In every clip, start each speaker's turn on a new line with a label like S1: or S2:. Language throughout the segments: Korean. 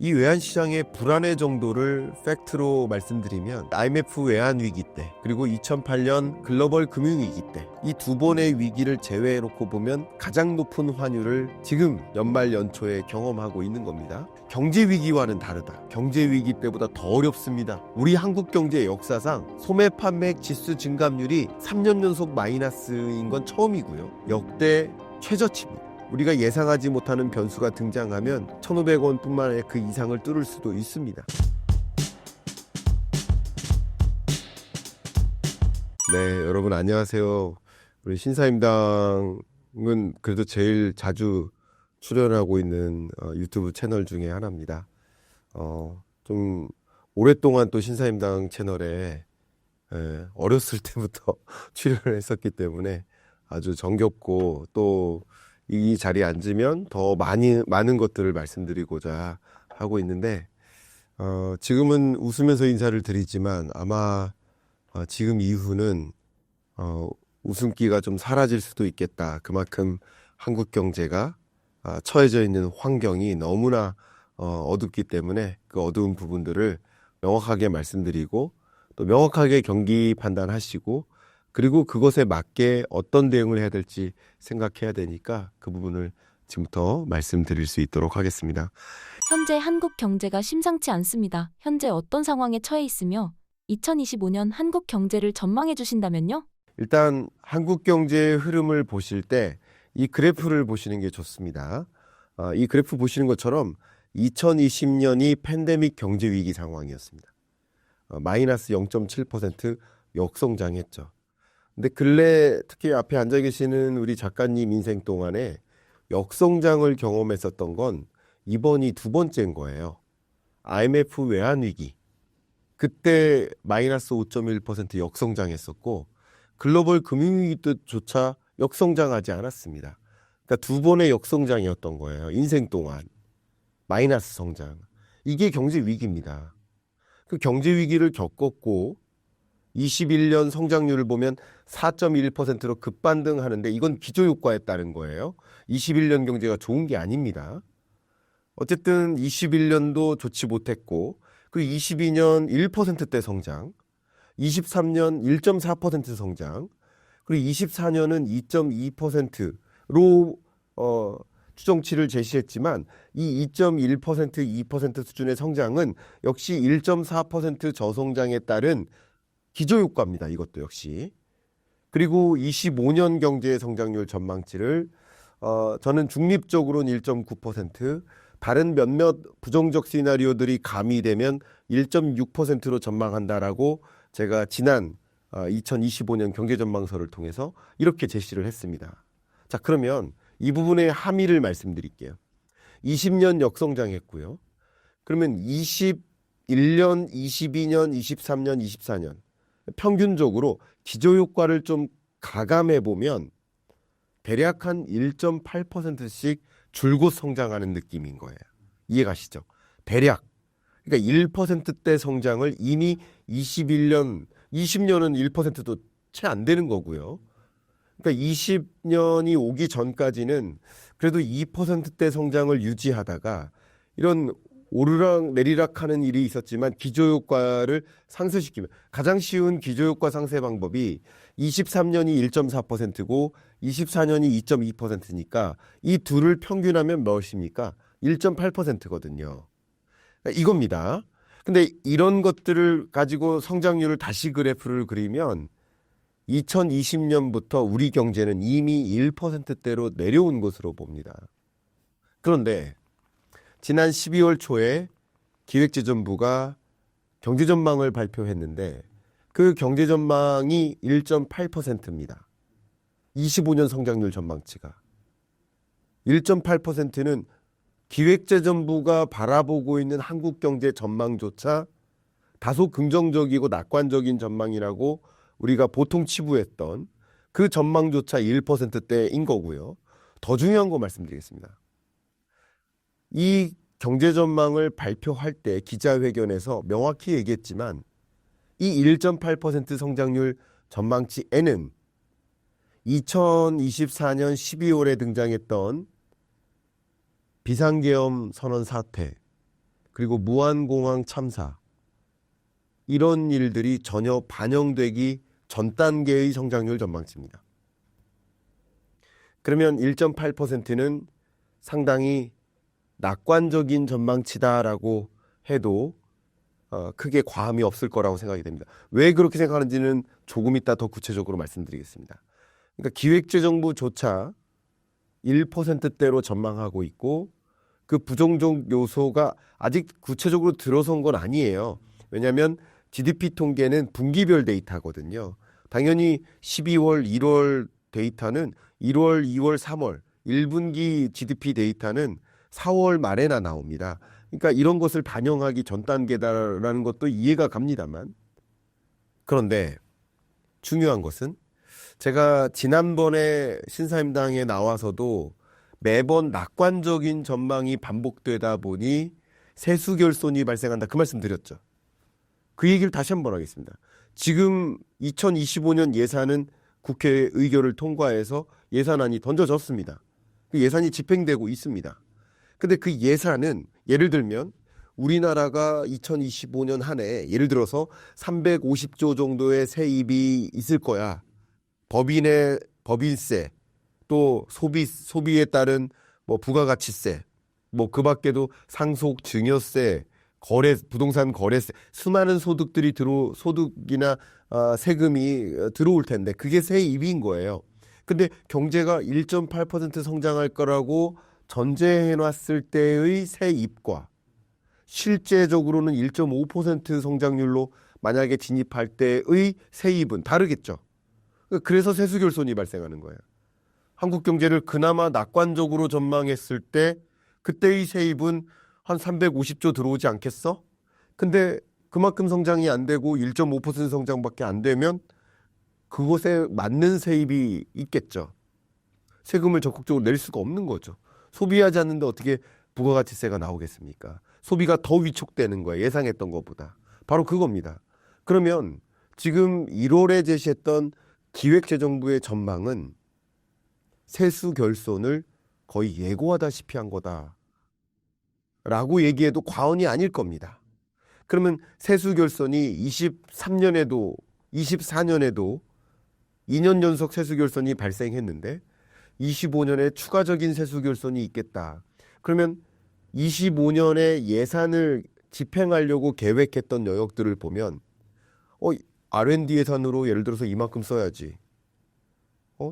S1: 이 외환시장의 불안해 정도를 팩트로 말씀드리면 IMF 외환위기 때 그리고 2008년 글로벌 금융위기 때 이 두 번의 위기를 제외해놓고 보면 가장 높은 환율을 지금 연말 연초에 경험하고 있는 겁니다. 경제위기와는 다르다. 경제위기 때보다 더 어렵습니다. 우리 한국 경제의 역사상 소매 판매 지수 증감률이 3년 연속 마이너스인 건 처음이고요. 역대 최저치입니다. 우리가 예상하지 못하는 변수가 등장하면 1,500원 뿐만 아니라 그 이상을 뚫을 수도 있습니다. 네, 여러분 안녕하세요. 우리 신사임당은 그래도 제일 자주 출연하고 있는 유튜브 채널 중에 하나입니다. 좀 오랫동안 또 신사임당 채널에 어렸을 때부터 출연을 했었기 때문에 아주 정겹고 또 이 자리에 앉으면 더 많은 것들을 말씀드리고자 하고 있는데 지금은 웃으면서 인사를 드리지만 아마 지금 이후는 웃음기가 좀 사라질 수도 있겠다. 그만큼 한국 경제가 처해져 있는 환경이 너무나 어둡기 때문에 그 어두운 부분들을 명확하게 말씀드리고 또 명확하게 경기 판단하시고 그리고 그것에 맞게 어떤 대응을 해야 될지 생각해야 되니까 그 부분을 지금부터 말씀드릴 수 있도록 하겠습니다.
S2: 현재 한국 경제가 심상치 않습니다. 현재 어떤 상황에 처해 있으며 2025년 한국 경제를 전망해 주신다면요?
S1: 일단 한국 경제의 흐름을 보실 때 이 그래프를 보시는 게 좋습니다. 이 그래프 보시는 것처럼 2020년이 팬데믹 경제 위기 상황이었습니다. 마이너스 0.7% 역성장했죠. 근데 근래 특히 앞에 앉아 계시는 우리 작가님 인생 동안에 역성장을 경험했었던 건 이번이 두 번째인 거예요. IMF 외환위기. 그때 마이너스 5.1% 역성장했었고 글로벌 금융위기 때조차 역성장하지 않았습니다. 그러니까 두 번의 역성장이었던 거예요. 인생 동안. 마이너스 성장. 이게 경제 위기입니다. 그 경제 위기를 겪었고 21년 성장률을 보면 4.1%로 급반등하는데 이건 기저효과에 따른 거예요. 21년 경제가 좋은 게 아닙니다. 어쨌든 21년도 좋지 못했고 그리고 22년 1%대 성장, 23년 1.4% 성장, 그리고 24년은 2.2%로 추정치를 제시했지만 이 2.1%, 2% 수준의 성장은 역시 1.4% 저성장에 따른 기저효과입니다. 이것도 역시. 그리고 25년 경제의 성장률 전망치를 저는 중립적으로는 1.9%, 다른 몇몇 부정적 시나리오들이 가미되면 1.6%로 전망한다라고 제가 지난 2025년 경제전망서를 통해서 이렇게 제시를 했습니다. 자, 그러면 이 부분의 함의를 말씀드릴게요. 20년 역성장했고요. 그러면 21년, 22년, 23년, 24년 평균적으로 기저효과를 좀 가감해 보면 대략 한 1.8%씩 줄곧 성장하는 느낌인 거예요. 이해가시죠? 대략. 그러니까 1%대 성장을 이미 21년, 20년은 1%도 채 안 되는 거고요. 그러니까 20년이 오기 전까지는 그래도 2%대 성장을 유지하다가 이런 오르락 내리락 하는 일이 있었지만 기저효과를 상쇄시키면 가장 쉬운 기저효과 상쇄 방법이 23년이 1.4%고 24년이 2.2%니까 이 둘을 평균하면 몇입니까? 1.8%거든요. 이겁니다. 근데 이런 것들을 가지고 성장률을 다시 그래프를 그리면 2020년부터 우리 경제는 이미 1%대로 내려온 것으로 봅니다. 그런데 지난 12월 초에 기획재정부가 경제전망을 발표했는데 그 경제전망이 1.8%입니다. 25년 성장률 전망치가. 1.8%는 기획재정부가 바라보고 있는 한국 경제 전망조차 다소 긍정적이고 낙관적인 전망이라고 우리가 보통 치부했던 그 전망조차 1%대인 거고요. 더 중요한 거 말씀드리겠습니다. 이 경제 전망을 발표할 때 기자회견에서 명확히 얘기했지만 이 1.8% 성장률 전망치에는 2024년 12월에 등장했던 비상계엄 선언 사태, 그리고 무한공항 참사 이런 일들이 전혀 반영되기 전 단계의 성장률 전망치입니다. 그러면 1.8%는 상당히 낙관적인 전망치다라고 해도 크게 과함이 없을 거라고 생각이 됩니다. 왜 그렇게 생각하는지는 조금 이따 더 구체적으로 말씀드리겠습니다. 그러니까 기획재정부조차 1%대로 전망하고 있고 그 부정적 요소가 아직 구체적으로 들어선 건 아니에요. 왜냐하면 GDP 통계는 분기별 데이터거든요. 당연히 12월, 1월 데이터는 1월, 2월, 3월 1분기 GDP 데이터는 4월 말에나 나옵니다. 그러니까 이런 것을 반영하기 전 단계다라는 것도 이해가 갑니다만, 그런데 중요한 것은 제가 지난번에 신사임당에 나와서도 매번 낙관적인 전망이 반복되다 보니 세수결손이 발생한다 그 말씀 드렸죠. 그 얘기를 다시 한번 하겠습니다. 지금 2025년 예산은 국회 의결을 통과해서 예산안이 던져졌습니다. 그 예산이 집행되고 있습니다. 근데 그 예산은 예를 들면 우리나라가 2025년 한 해 예를 들어서 350조 정도의 세입이 있을 거야. 법인세, 또 소비에 따른 뭐 부가가치세, 뭐 그 밖에도 상속 증여세, 부동산 거래세, 수많은 소득이나 세금이 들어올 텐데 그게 세입인 거예요. 근데 경제가 1.8% 성장할 거라고 전제해 놨을 때의 세입과 실제적으로는 1.5% 성장률로 만약에 진입할 때의 세입은 다르겠죠. 그래서 세수결손이 발생하는 거예요. 한국 경제를 그나마 낙관적으로 전망했을 때 그때의 세입은 한 350조 들어오지 않겠어? 근데 그만큼 성장이 안 되고 1.5% 성장밖에 안 되면 그것에 맞는 세입이 있겠죠. 세금을 적극적으로 낼 수가 없는 거죠. 소비하지 않는데 어떻게 부가가치세가 나오겠습니까? 소비가 더 위축되는 거예요. 예상했던 것보다. 바로 그겁니다. 그러면 지금 1월에 제시했던 기획재정부의 전망은 세수 결손을 거의 예고하다시피 한 거다라고 얘기해도 과언이 아닐 겁니다. 그러면 세수 결손이 23년에도 24년에도 2년 연속 세수 결손이 발생했는데 25년에 추가적인 세수 결손이 있겠다. 그러면 25년에 예산을 집행하려고 계획했던 여력들을 보면 R&D 예산으로 예를 들어서 이만큼 써야지.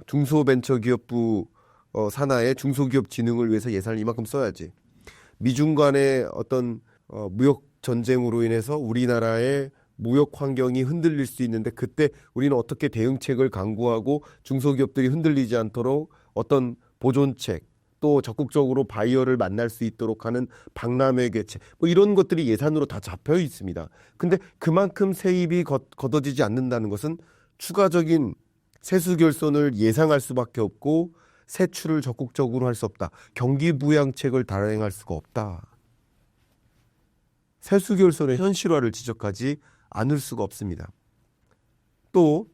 S1: 중소벤처기업부 산하의 중소기업 진흥을 위해서 예산을 이만큼 써야지. 미중 간의 어떤 무역 전쟁으로 인해서 우리나라의 무역 환경이 흔들릴 수 있는데 그때 우리는 어떻게 대응책을 강구하고 중소기업들이 흔들리지 않도록 어떤 보존책 또 적극적으로 바이어를 만날 수 있도록 하는 박람회 개최 뭐 이런 것들이 예산으로 다 잡혀 있습니다. 근데 그만큼 세입이 걷어지지 않는다는 것은 추가적인 세수 결손을 예상할 수밖에 없고 세출을 적극적으로 할 수 없다. 경기 부양책을 단행할 수가 없다. 세수 결손의 현실화를 지적하지 않을 수가 없습니다. 또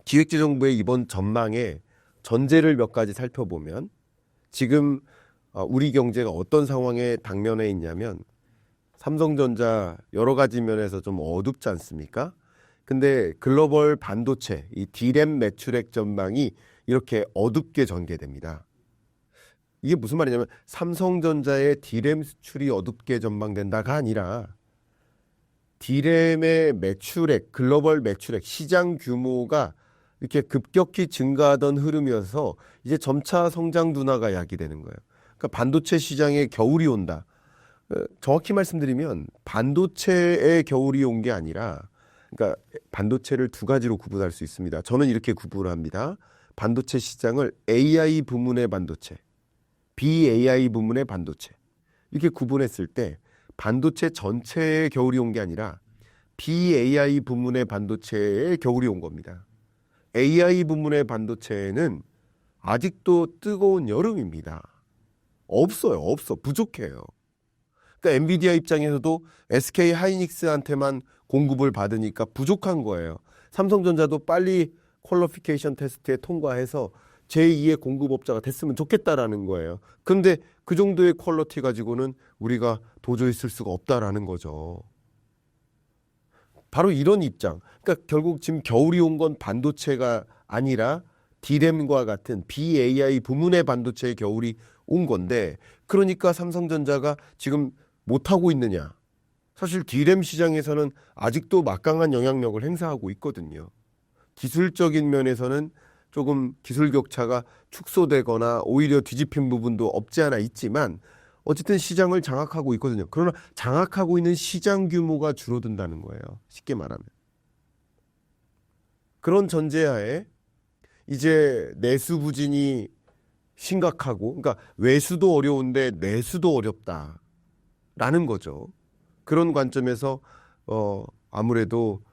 S1: 기획재정부의 이번 전망에 전제를 몇 가지 살펴보면 지금 우리 경제가 어떤 상황에 당면해 있냐면 삼성전자 여러 가지 면에서 좀 어둡지 않습니까? 근데 글로벌 반도체, 이 D램 매출액 전망이 이렇게 어둡게 전개됩니다. 이게 무슨 말이냐면 삼성전자의 D램 수출이 어둡게 전망된다가 아니라 D램의 매출액, 글로벌 매출액, 시장 규모가 이렇게 급격히 증가하던 흐름이어서 이제 점차 성장 둔화가 야기되는 거예요. 그러니까 반도체 시장에 겨울이 온다. 정확히 말씀드리면 반도체의 겨울이 온 게 아니라 그러니까 반도체를 두 가지로 구분할 수 있습니다. 저는 이렇게 구분합니다. 반도체 시장을 AI 부문의 반도체, BAI 부문의 반도체 이렇게 구분했을 때 반도체 전체의 겨울이 온 게 아니라 BAI 부문의 반도체의 겨울이 온 겁니다. AI 부문의 반도체는 아직도 뜨거운 여름입니다. 없어요. 부족해요. 그러니까 엔비디아 입장에서도 SK 하이닉스한테만 공급을 받으니까 부족한 거예요. 삼성전자도 빨리 퀄리피케이션 테스트에 통과해서 제2의 공급업자가 됐으면 좋겠다라는 거예요. 그런데 그 정도의 퀄리티 가지고는 우리가 도저히 쓸 수가 없다라는 거죠. 바로 이런 입장. 그러니까 결국 지금 겨울이 온 건 반도체가 아니라 D램과 같은 BAI 부문의 반도체의 겨울이 온 건데, 그러니까 삼성전자가 지금 못하고 있느냐. 사실 D램 시장에서는 아직도 막강한 영향력을 행사하고 있거든요. 기술적인 면에서는 조금 기술 격차가 축소되거나 오히려 뒤집힌 부분도 없지 않아 있지만 어쨌든 시장을 장악하고 있거든요. 그러나 장악하고 있는 시장 규모가 줄어든다는 거예요. 쉽게 말하면. 그런 전제하에 이제 내수 부진이 심각하고, 그러니까 외수도 어려운데 내수도 어렵다라는 거죠. 그런 관점에서 아무래도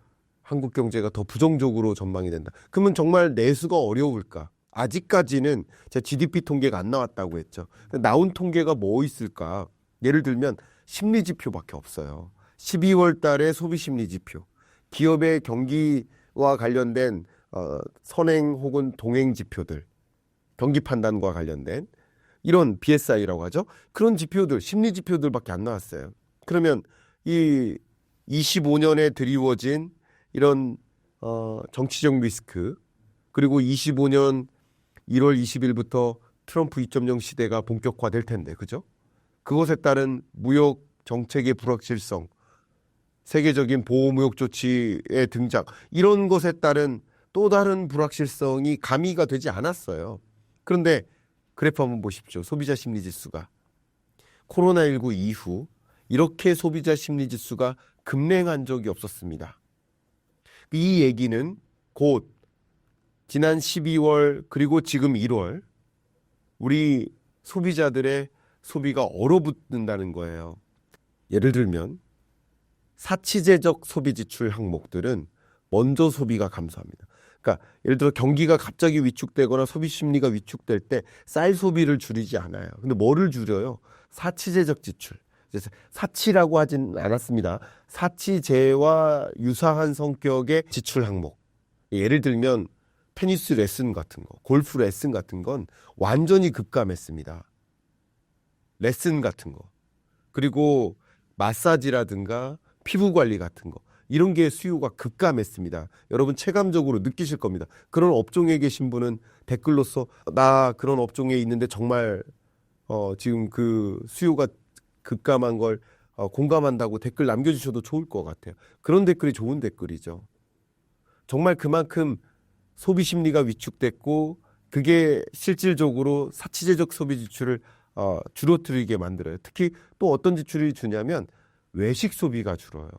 S1: 한국 경제가 더 부정적으로 전망이 된다. 그러면 정말 내수가 어려울까? 아직까지는 제가 GDP 통계가 안 나왔다고 했죠. 나온 통계가 뭐 있을까? 예를 들면 심리 지표밖에 없어요. 12월 달에 소비 심리 지표, 기업의 경기와 관련된 선행 혹은 동행 지표들, 경기 판단과 관련된 이런 BSI라고 하죠. 그런 지표들, 심리 지표들밖에 안 나왔어요. 그러면 이 25년에 드리워진 이런 정치적 리스크, 그리고 25년 1월 20일부터 트럼프 2.0 시대가 본격화될 텐데, 그죠? 그것에 따른 무역 정책의 불확실성, 세계적인 보호무역 조치의 등장, 이런 것에 따른 또 다른 불확실성이 가미가 되지 않았어요. 그런데 그래프 한번 보십시오. 소비자 심리 지수가 코로나19 이후 이렇게 소비자 심리 지수가 급냉한 적이 없었습니다. 이 얘기는 곧 지난 12월 그리고 지금 1월 우리 소비자들의 소비가 얼어붙는다는 거예요. 예를 들면 사치제적 소비 지출 항목들은 먼저 소비가 감소합니다. 그러니까 예를 들어 경기가 갑자기 위축되거나 소비 심리가 위축될 때 쌀 소비를 줄이지 않아요. 근데 뭐를 줄여요? 사치제적 지출. 사치라고 하진 않았습니다. 사치제와 유사한 성격의 지출 항목. 예를 들면 테니스 레슨 같은 거, 골프 레슨 같은 건 완전히 급감했습니다. 레슨 같은 거. 그리고 마사지라든가 피부 관리 같은 거. 이런 게 수요가 급감했습니다. 여러분 체감적으로 느끼실 겁니다. 그런 업종에 계신 분은 댓글로서 나 그런 업종에 있는데 정말 지금 그 수요가 급감한 걸 공감한다고 댓글 남겨주셔도 좋을 것 같아요. 그런 댓글이 좋은 댓글이죠. 정말 그만큼 소비 심리가 위축됐고 그게 실질적으로 사치제적 소비 지출을 줄어들게 만들어요. 특히 또 어떤 지출이 주냐면 외식 소비가 줄어요.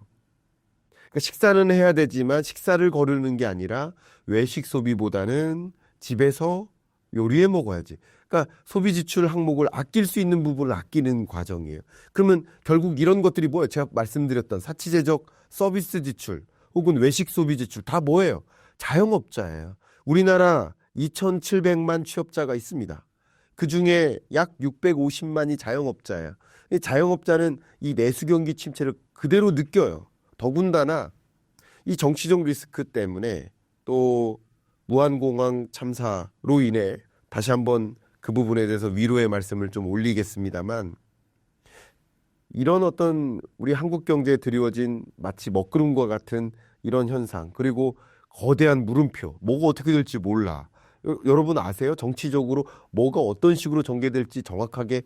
S1: 그러니까 식사는 해야 되지만 식사를 거르는 게 아니라 외식 소비보다는 집에서 요리해 먹어야지. 그러니까 소비 지출 항목을 아낄 수 있는 부분을 아끼는 과정이에요. 그러면 결국 이런 것들이 뭐예요? 제가 말씀드렸던 사치제적 서비스 지출 혹은 외식 소비 지출 다 뭐예요? 자영업자예요. 우리나라 2,700만 취업자가 있습니다. 그중에 약 650만이 자영업자예요. 이 자영업자는 이 내수 경기 침체를 그대로 느껴요. 더군다나 이 정치적 리스크 때문에 또 무한공항 참사로 인해 다시 한번 그 부분에 대해서 위로의 말씀을 좀 올리겠습니다만, 이런 어떤 우리 한국 경제에 드리워진 마치 먹구름과 같은 이런 현상, 그리고 거대한 물음표, 뭐가 어떻게 될지 몰라. 여러분 아세요? 정치적으로 뭐가 어떤 식으로 전개될지 정확하게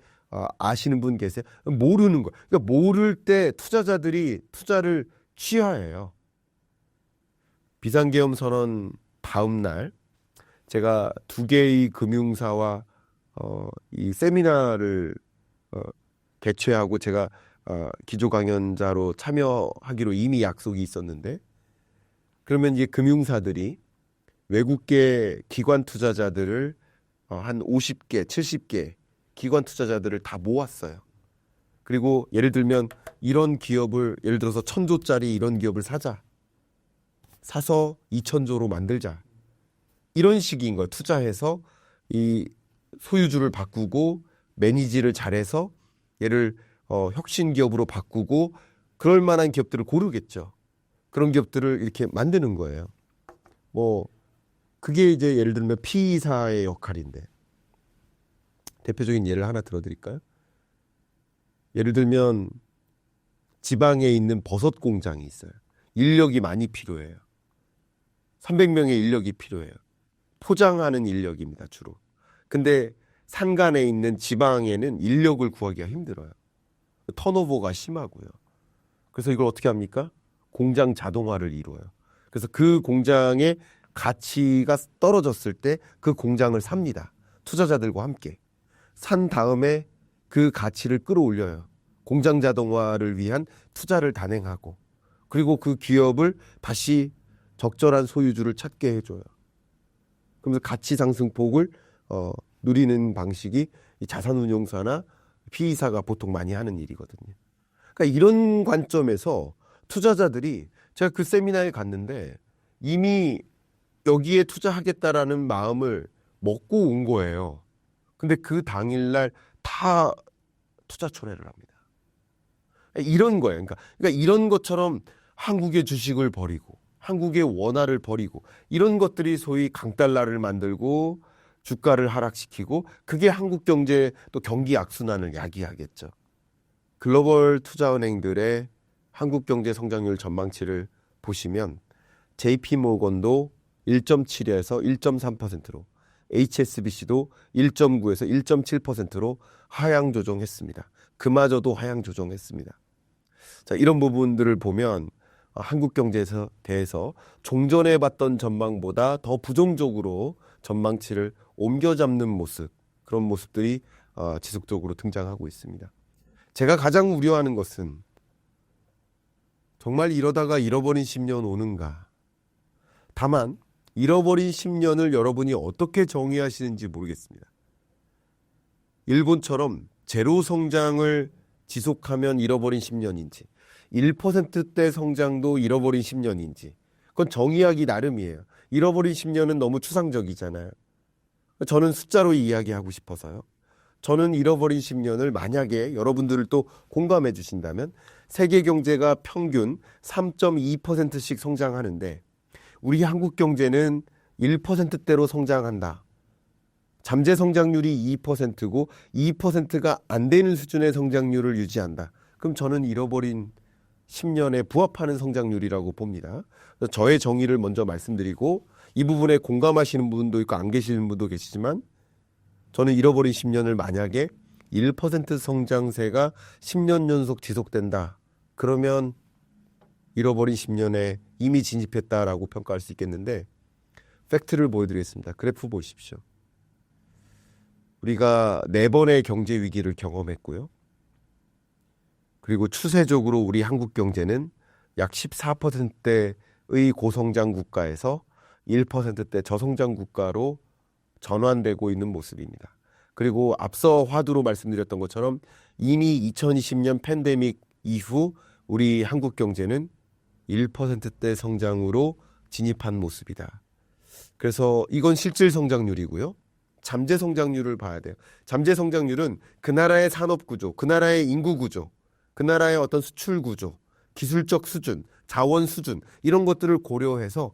S1: 아시는 분 계세요? 모르는 거예요. 그러니까 모를 때 투자자들이 투자를 취하해요. 비상계엄 선언 다음 날 제가 두 개의 금융사와 이 세미나를 개최하고 제가 기조 강연자로 참여하기로 이미 약속이 있었는데, 그러면 이제 금융사들이 외국계 기관 투자자들을 한 50개, 70개 기관 투자자들을 다 모았어요. 그리고 예를 들면 이런 기업을, 예를 들어서 1,000조짜리 이런 기업을 사서 2,000조로 만들자. 이런 식인 거예요. 투자해서 이 소유주를 바꾸고 매니지를 잘해서 얘를 혁신 기업으로 바꾸고 그럴 만한 기업들을 고르겠죠. 그런 기업들을 이렇게 만드는 거예요. 뭐 그게 이제 예를 들면 PE사의 역할인데, 대표적인 예를 하나 들어드릴까요? 예를 들면 지방에 있는 버섯 공장이 있어요. 인력이 많이 필요해요. 300명의 인력이 필요해요. 포장하는 인력입니다, 주로. 근데 산간에 있는 지방에는 인력을 구하기가 힘들어요. 턴오버가 심하고요. 그래서 이걸 어떻게 합니까? 공장 자동화를 이루어요. 그래서 그 공장의 가치가 떨어졌을 때 그 공장을 삽니다. 투자자들과 함께. 산 다음에 그 가치를 끌어올려요. 공장 자동화를 위한 투자를 단행하고, 그리고 그 기업을 다시 적절한 소유주를 찾게 해줘요. 그러면서 가치 상승폭을 누리는 방식이 이 자산운용사나 PE사가 보통 많이 하는 일이거든요. 그러니까 이런 관점에서 투자자들이, 제가 그 세미나에 갔는데 이미 여기에 투자하겠다라는 마음을 먹고 온 거예요. 근데 그 당일날 다 투자 초래를 합니다. 이런 거예요. 그러니까 이런 것처럼 한국의 주식을 버리고 한국의 원화를 버리고 이런 것들이 소위 강달러를 만들고 주가를 하락시키고, 그게 한국 경제 또 경기 악순환을 야기하겠죠. 글로벌 투자은행들의 한국 경제 성장률 전망치를 보시면 JP모건도 1.7에서 1.3%로, HSBC도 1.9에서 1.7%로 하향 조정했습니다. 그마저도 하향 조정했습니다. 자, 이런 부분들을 보면 한국 경제에 대해서 종전에 봤던 전망보다 더 부정적으로 전망치를 옮겨잡는 모습, 그런 모습들이 지속적으로 등장하고 있습니다. 제가 가장 우려하는 것은 정말 이러다가 잃어버린 10년 오는가. 다만 잃어버린 10년을 여러분이 어떻게 정의하시는지 모르겠습니다. 일본처럼 제로 성장을 지속하면 잃어버린 10년인지, 1%대 성장도 잃어버린 10년인지, 그건 정의하기 나름이에요. 잃어버린 10년은 너무 추상적이잖아요. 저는 숫자로 이야기하고 싶어서요. 저는 잃어버린 10년을 만약에 여러분들을 또 공감해 주신다면, 세계 경제가 평균 3.2%씩 성장하는데 우리 한국 경제는 1%대로 성장한다. 잠재 성장률이 2%고 2%가 안 되는 수준의 성장률을 유지한다. 그럼 저는 잃어버린 10년에 부합하는 성장률이라고 봅니다. 저의 정의를 먼저 말씀드리고, 이 부분에 공감하시는 분도 있고 안 계시는 분도 계시지만, 저는 잃어버린 10년을 만약에 1% 성장세가 10년 연속 지속된다. 그러면 잃어버린 10년에 이미 진입했다라고 평가할 수 있겠는데, 팩트를 보여드리겠습니다. 그래프 보십시오. 우리가 4번의 경제 위기를 경험했고요. 그리고 추세적으로 우리 한국 경제는 약 14%대의 고성장 국가에서 1%대 저성장 국가로 전환되고 있는 모습입니다. 그리고 앞서 화두로 말씀드렸던 것처럼 이미 2020년 팬데믹 이후 우리 한국 경제는 1%대 성장으로 진입한 모습이다. 그래서 이건 실질 성장률이고요. 잠재 성장률을 봐야 돼요. 잠재 성장률은 그 나라의 산업 구조, 그 나라의 인구 구조, 그 나라의 어떤 수출 구조, 기술적 수준, 자원 수준, 이런 것들을 고려해서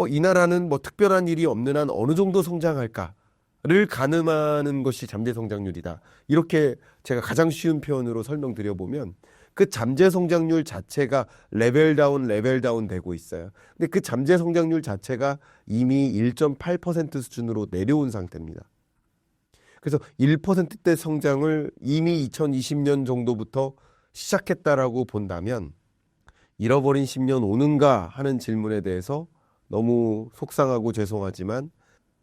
S1: 이 나라는 뭐 특별한 일이 없는 한 어느 정도 성장할까를 가늠하는 것이 잠재 성장률이다. 이렇게 제가 가장 쉬운 표현으로 설명드려보면, 그 잠재 성장률 자체가 레벨 다운 되고 있어요. 근데 그 잠재 성장률 자체가 이미 1.8% 수준으로 내려온 상태입니다. 그래서 1%대 성장을 이미 2020년 정도부터 시작했다라고 본다면, 잃어버린 10년 오는가 하는 질문에 대해서 너무 속상하고 죄송하지만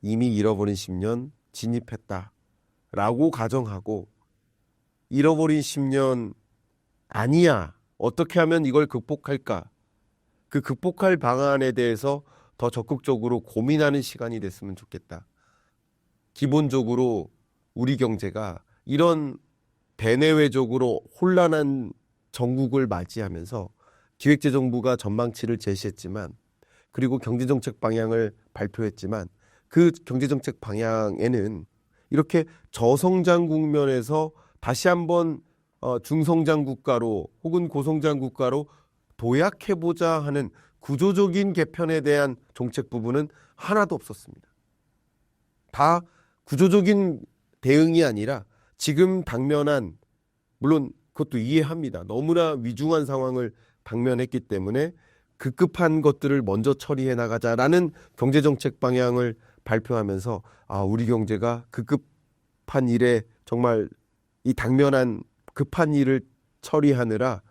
S1: 이미 잃어버린 10년 진입했다라고 가정하고, 잃어버린 10년 아니야, 어떻게 하면 이걸 극복할까, 그 극복할 방안에 대해서 더 적극적으로 고민하는 시간이 됐으면 좋겠다. 기본적으로 우리 경제가 이런 대내외적으로 혼란한 정국을 맞이하면서 기획재정부가 전망치를 제시했지만, 그리고 경제정책 방향을 발표했지만, 그 경제정책 방향에는 이렇게 저성장 국면에서 다시 한번 중성장 국가로 혹은 고성장 국가로 도약해보자 하는 구조적인 개편에 대한 정책 부분은 하나도 없었습니다. 다 구조적인 대응이 아니라 지금 당면한, 물론 그것도 이해합니다. 너무나 위중한 상황을 당면했기 때문에 급급한 것들을 먼저 처리해 나가자라는 경제정책 방향을 발표하면서 우리 경제가 급급한 일에 정말 이 당면한 급한 일을 처리하느라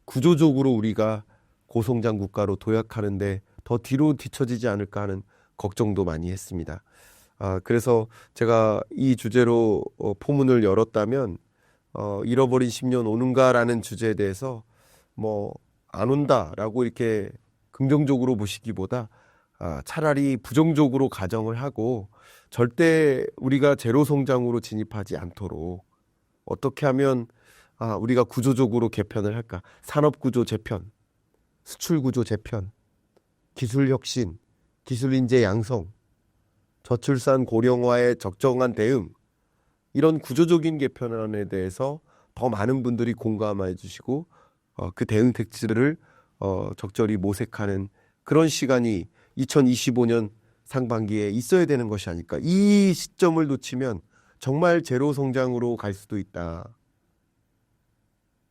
S1: 구조적으로 우리가 고성장 국가로 도약하는데 더 뒤로 뒤처지지 않을까 하는 걱정도 많이 했습니다. 그래서 제가 이 주제로 포문을 열었다면 잃어버린 10년 오는가라는 주제에 대해서 안 온다라고 이렇게 긍정적으로 보시기보다 차라리 부정적으로 가정을 하고 절대 우리가 제로 성장으로 진입하지 않도록 어떻게 하면 우리가 구조적으로 개편을 할까? 산업구조 재편, 수출구조 재편, 기술혁신, 기술인재 양성, 저출산 고령화에 적정한 대응, 이런 구조적인 개편안에 대해서 더 많은 분들이 공감해 주시고 그 대응 택지를 적절히 모색하는 그런 시간이 2025년 상반기에 있어야 되는 것이 아닐까. 이 시점을 놓치면 정말 제로 성장으로 갈 수도 있다.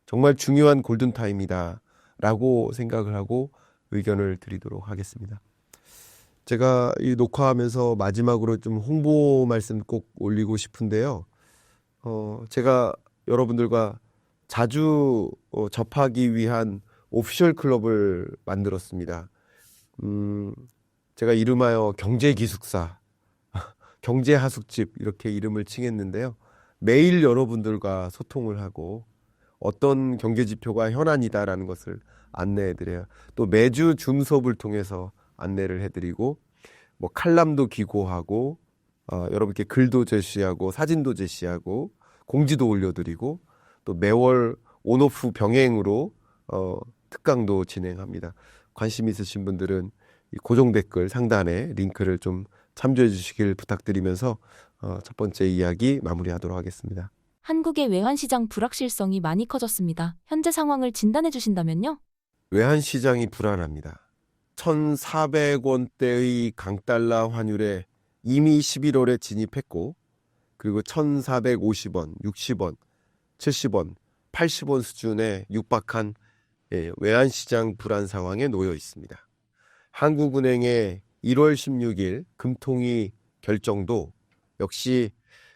S1: 정말 중요한 골든타임이다 라고 생각을 하고 의견을 드리도록 하겠습니다. 제가 이 녹화하면서 마지막으로 좀 홍보 말씀 꼭 올리고 싶은데요. 제가 여러분들과 자주 접하기 위한 오피셜 클럽을 만들었습니다. 제가 이름하여 경제기숙사, 경제하숙집 이렇게 이름을 칭했는데요. 매일 여러분들과 소통을 하고 어떤 경제지표가 현안이다라는 것을 안내해드려요. 또 매주 줌 수업을 통해서 안내를 해드리고 칼럼도 기고하고 여러분께 글도 제시하고 사진도 제시하고 공지도 올려드리고 또 매월 온오프 병행으로 특강도 진행합니다. 관심 있으신 분들은 이 고정 댓글 상단에 링크를 좀 참조해 주시길 부탁드리면서 첫 번째 이야기 마무리하도록 하겠습니다.
S2: 한국의 외환시장 불확실성이 많이 커졌습니다. 현재 상황을 진단해 주신다면요?
S1: 외환시장이 불안합니다. 1,400원대의 강달러 환율에 이미 11월에 진입했고 그리고 1,450원, 60원, 70원, 80원 수준에 육박한 외환시장 불안 상황에 놓여 있습니다. 한국은행의 1월 16일 금통위 결정도 역시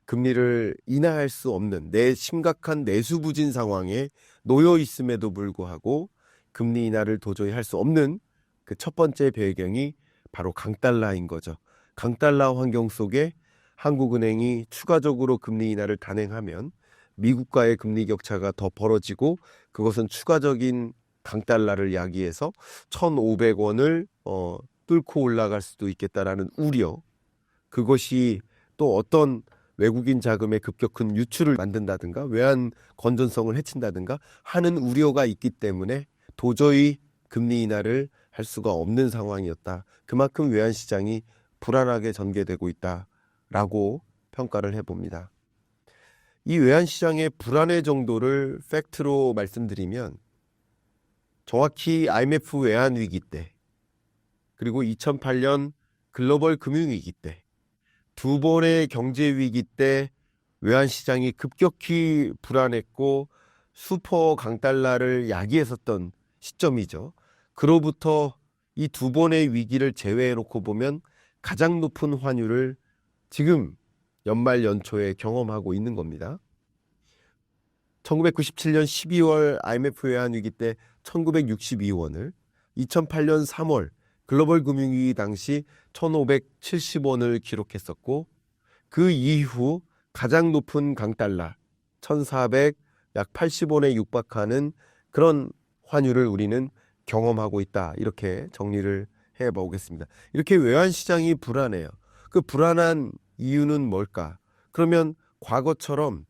S1: 금리를 인하할 수 없는 심각한 내수부진 상황에 놓여 있음에도 불구하고 금리 인하를 도저히 할 수 없는 그 첫 번째 배경이 바로 강달러인 거죠. 강달러 환경 속에 한국은행이 추가적으로 금리 인하를 단행하면 미국과의 금리 격차가 더 벌어지고 그것은 추가적인 강달러를 야기해서 1,500원을 뚫고 올라갈 수도 있겠다라는 우려, 그것이 또 어떤 외국인 자금의 급격한 유출을 만든다든가 외환 건전성을 해친다든가 하는 우려가 있기 때문에 도저히 금리 인하를 할 수가 없는 상황이었다. 그만큼 외환시장이 불안하게 전개되고 있다라고 평가를 해봅니다. 이 외환시장의 불안의 정도를 팩트로 말씀드리면 정확히 IMF 외환위기 때 그리고 2008년 글로벌 금융위기 때 두 번의 경제위기 때 외환시장이 급격히 불안했고 슈퍼 강달러를 야기했었던 시점이죠. 그로부터 이 두 번의 위기를 제외해놓고 보면 가장 높은 환율을 지금 연말 연초에 경험하고 있는 겁니다. 1997년 12월 IMF 외환위기 때 1962원을, 2008년 3월 글로벌 금융위기 당시 1570원을 기록했었고 그 이후 가장 높은 강달러 1400 약 80원에 육박하는 그런 환율을 우리는 경험하고 있다. 이렇게 정리를 해보겠습니다. 이렇게 외환시장이 불안해요. 그 불안한 이유는 뭘까? 그러면 과거처럼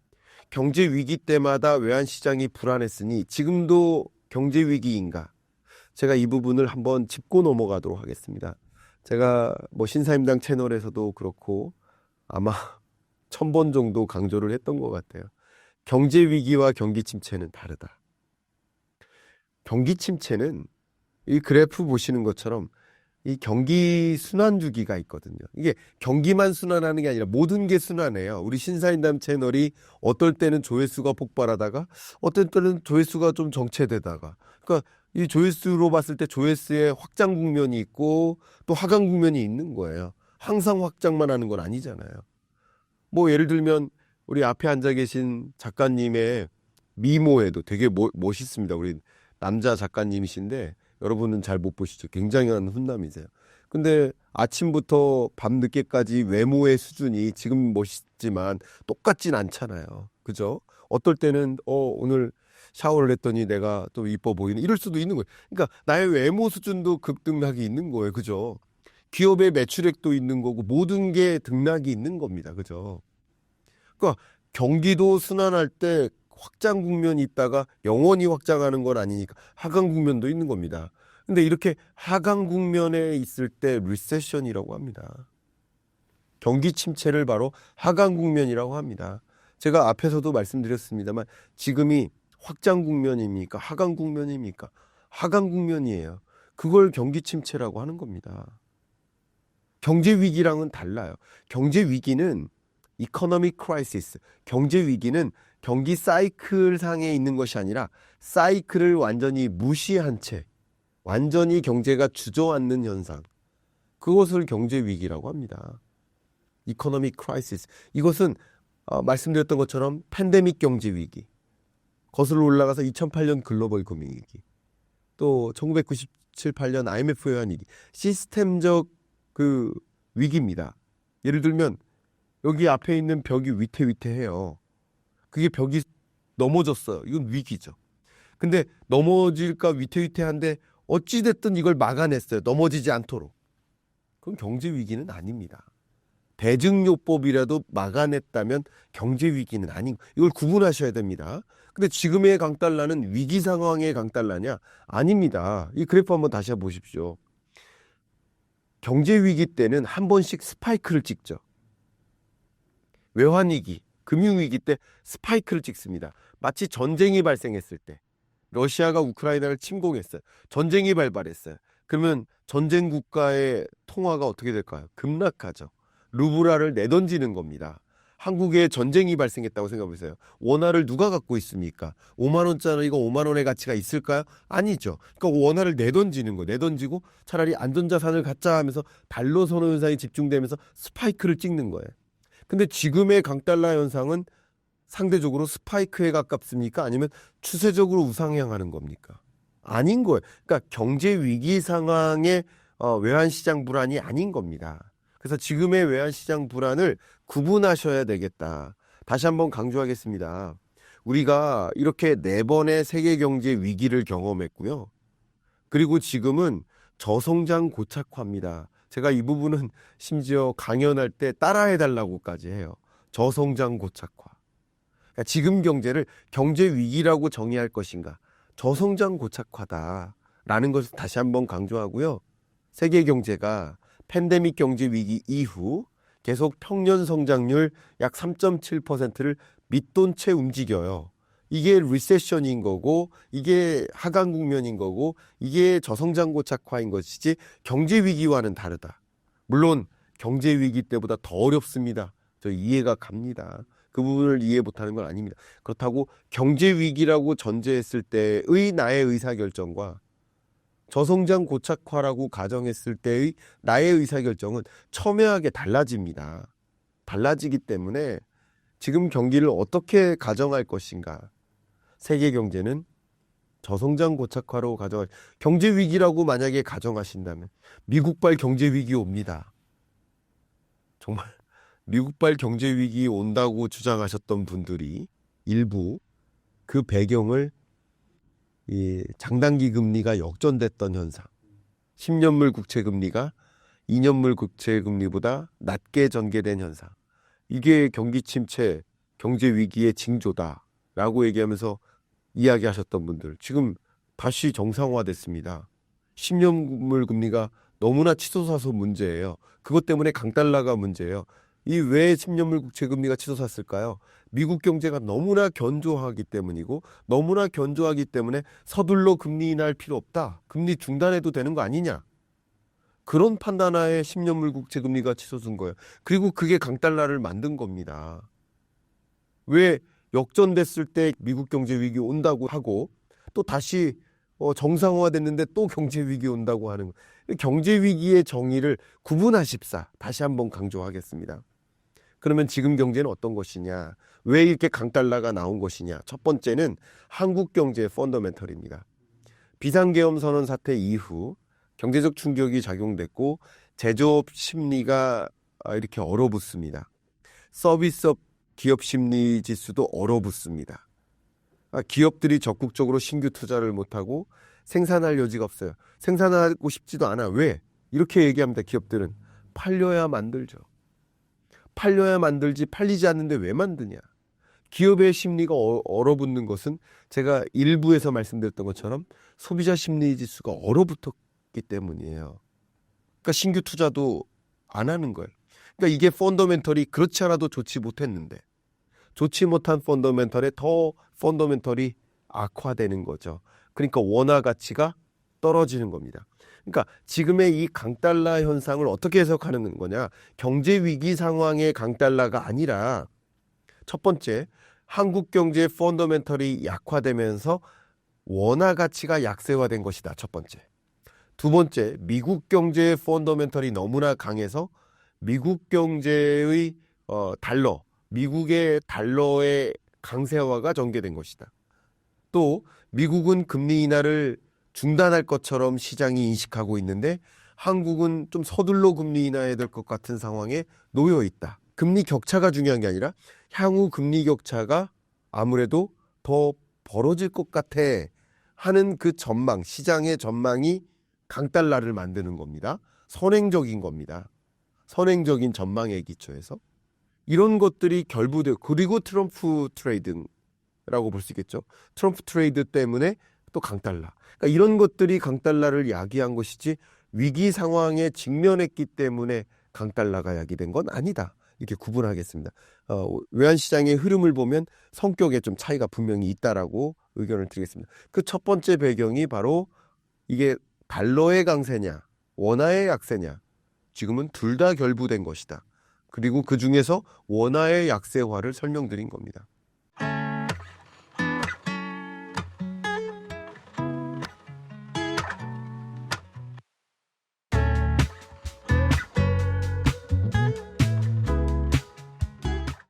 S1: 경제위기 때마다 외환시장이 불안했으니 지금도 경제위기인가? 제가 이 부분을 한번 짚고 넘어가도록 하겠습니다. 제가 신사임당 채널에서도 그렇고 아마 1000번 정도 강조를 했던 것 같아요. 경제위기와 경기침체는 다르다. 경기침체는 이 그래프 보시는 것처럼 이 경기 순환 주기가 있거든요. 이게 경기만 순환하는 게 아니라 모든 게 순환해요. 우리 신사임당 채널이 어떨 때는 조회수가 폭발하다가 어떨 때는 조회수가 좀 정체되다가, 그러니까 이 조회수로 봤을 때 조회수의 확장 국면이 있고 또 하강 국면이 있는 거예요. 항상 확장만 하는 건 아니잖아요. 뭐 예를 들면 우리 앞에 앉아 계신 작가님의 미모에도 되게 멋있습니다. 우리 남자 작가님이신데 여러분은 잘 못 보시죠. 굉장한 훈남이세요. 근데 아침부터 밤 늦게까지 외모의 수준이 지금 멋있지만 똑같진 않잖아요. 그죠? 어떨 때는 오늘 샤워를 했더니 내가 또 이뻐 보이는, 이럴 수도 있는 거예요. 그러니까 나의 외모 수준도 급등락이 있는 거예요. 그죠? 기업의 매출액도 있는 거고 모든 게 등락이 있는 겁니다. 그죠? 그러니까 경기도 순환할 때 확장 국면이 있다가 영원히 확장하는 건 아니니까 하강 국면도 있는 겁니다. 근데 이렇게 하강 국면에 있을 때 리세션이라고 합니다. 경기 침체를 바로 하강 국면이라고 합니다. 제가 앞에서도 말씀드렸습니다만 지금이 확장 국면입니까? 하강 국면입니까? 하강 국면이에요. 그걸 경기 침체라고 하는 겁니다. 경제 위기랑은 달라요. 경제 위기는 이코노믹 크라이시스, 경제 위기는 경기 사이클 상에 있는 것이 아니라 사이클을 완전히 무시한 채 완전히 경제가 주저앉는 현상, 그것을 경제 위기라고 합니다. 이코노믹 크라이시스. 이것은 말씀드렸던 것처럼 팬데믹 경제 위기, 거슬러 올라가서 2008년 글로벌 금융 위기, 또 1997, 8년 IMF 외환 위기, 시스템적 그 위기입니다. 예를 들면 여기 앞에 있는 벽이 위태위태해요. 그게 벽이 넘어졌어요. 이건 위기죠. 근데 넘어질까 위태위태한데 어찌됐든 이걸 막아냈어요. 넘어지지 않도록. 그건 경제 위기는 아닙니다. 대증요법이라도 막아냈다면 경제 위기는 아닌, 이걸 구분하셔야 됩니다. 근데 지금의 강달러는 위기 상황의 강달러냐? 아닙니다. 이 그래프 한번 다시 한번 보십시오. 경제 위기 때는 한 번씩 스파이크를 찍죠. 외환위기, 금융위기 때 스파이크를 찍습니다. 마치 전쟁이 발생했을 때 러시아가 우크라이나를 침공했어요. 전쟁이 발발했어요. 그러면 전쟁 국가의 통화가 어떻게 될까요? 급락하죠. 루브라를 내던지는 겁니다. 한국에 전쟁이 발생했다고 생각해보세요. 원화를 누가 갖고 있습니까? 5만 원짜리가 5만 원의 가치가 있을까요? 아니죠. 그러니까 원화를 내던지는 거, 내던지고 차라리 안전자산을 갖자 하면서 달러 선호 현상이 집중되면서 스파이크를 찍는 거예요. 근데 지금의 강달러 현상은 상대적으로 스파이크에 가깝습니까? 아니면 추세적으로 우상향하는 겁니까? 아닌 거예요. 그러니까 경제 위기 상황의 외환시장 불안이 아닌 겁니다. 그래서 지금의 외환시장 불안을 구분하셔야 되겠다. 다시 한번 강조하겠습니다. 우리가 이렇게 4번의 세계 경제 위기를 경험했고요. 그리고 지금은 저성장 고착화입니다. 제가 이 부분은 심지어 강연할 때 따라해달라고까지 해요. 저성장 고착화. 그러니까 지금 경제를 경제 위기라고 정의할 것인가, 저성장 고착화다라는 것을 다시 한번 강조하고요. 세계 경제가 팬데믹 경제 위기 이후 계속 평년 성장률 약 3.7%를 밑돈 채 움직여요. 이게 리세션인 거고, 이게 하강 국면인 거고, 이게 저성장 고착화인 것이지 경제 위기와는 다르다. 물론 경제 위기 때보다 더 어렵습니다. 저 이해가 갑니다. 그 부분을 이해 못하는 건 아닙니다. 그렇다고 경제 위기라고 전제했을 때의 나의 의사결정과 저성장 고착화라고 가정했을 때의 나의 의사결정은 첨예하게 달라집니다. 달라지기 때문에 지금 경기를 어떻게 가정할 것인가. 세계 경제는 저성장 고착화로 가정할, 경제 위기라고 만약에 가정하신다면 미국발 경제 위기 옵니다. 정말 미국발 경제 위기 온다고 주장하셨던 분들이 일부 그 배경을 이 장단기 금리가 역전됐던 현상, 10년물 국채 금리가 2년물 국채 금리보다 낮게 전개된 현상, 이게 경기 침체, 경제 위기의 징조다라고 얘기하면서 이야기하셨던 분들 지금 다시 정상화됐습니다. 10년물 금리가 너무나 치솟아서 문제예요. 그것 때문에 강달러가 문제예요. 이 왜 10년물 국채 금리가 치솟았을까요? 미국 경제가 너무나 견조하기 때문이고, 너무나 견조하기 때문에 서둘러 금리 인하할 필요 없다. 금리 중단해도 되는 거 아니냐. 그런 판단하에 10년 물국 재금리가 치솟은 거예요. 그리고 그게 강달러를 만든 겁니다. 왜 역전됐을 때 미국 경제 위기 온다고 하고 또 다시 정상화됐는데 또 경제 위기 온다고 하는 거. 경제 위기의 정의를 구분하십사. 다시 한번 강조하겠습니다. 그러면 지금 경제는 어떤 것이냐? 왜 이렇게 강달러가 나온 것이냐? 첫 번째는 한국 경제의 펀더멘털입니다. 비상계엄 선언 사태 이후 경제적 충격이 작용됐고 제조업 심리가 이렇게 얼어붙습니다. 서비스업 기업 심리 지수도 얼어붙습니다. 기업들이 적극적으로 신규 투자를 못하고 생산할 여지가 없어요. 생산하고 싶지도 않아. 왜? 이렇게 얘기합니다. 기업들은 팔려야 만들죠. 팔려야 만들지 팔리지 않는데 왜 만드냐. 기업의 심리가 얼어붙는 것은 제가 일부에서 말씀드렸던 것처럼 소비자 심리 지수가 얼어붙었기 때문이에요. 그러니까 신규 투자도 안 하는 거예요. 그러니까 이게 펀더멘털이 그렇지 않아도 좋지 못했는데 좋지 못한 펀더멘털에 더 펀더멘털이 악화되는 거죠. 그러니까 원화 가치가 떨어지는 겁니다. 그러니까 지금의 이 강달러 현상을 어떻게 해석하는 거냐. 경제 위기 상황의 강달러가 아니라 첫 번째, 한국 경제의 펀더멘털이 약화되면서 원화 가치가 약세화된 것이다. 첫 번째. 두 번째, 미국 경제의 펀더멘털이 너무나 강해서 미국 경제의 미국의 달러의 강세화가 전개된 것이다. 또 미국은 금리 인하를 중단할 것처럼 시장이 인식하고 있는데 한국은 좀 서둘러 금리 인하해야 될 것 같은 상황에 놓여 있다. 금리 격차가 중요한 게 아니라 향후 금리 격차가 아무래도 더 벌어질 것 같아 하는 그 전망, 시장의 전망이 강달러를 만드는 겁니다. 선행적인 겁니다. 선행적인 전망에 기초해서 이런 것들이 결부되고 그리고 트럼프 트레이드라고 볼 수 있겠죠. 트럼프 트레이드 때문에 또 강달러. 그러니까 이런 것들이 강달러를 야기한 것이지 위기 상황에 직면했기 때문에 강달러가 야기된 건 아니다. 이렇게 구분하겠습니다. 외환시장의 흐름을 보면 성격에 좀 차이가 분명히 있다라고 의견을 드리겠습니다. 그 첫 번째 배경이 바로 이게 달러의 강세냐 원화의 약세냐 지금은 둘 다 결부된 것이다. 그리고 그 중에서 원화의 약세화를 설명드린 겁니다.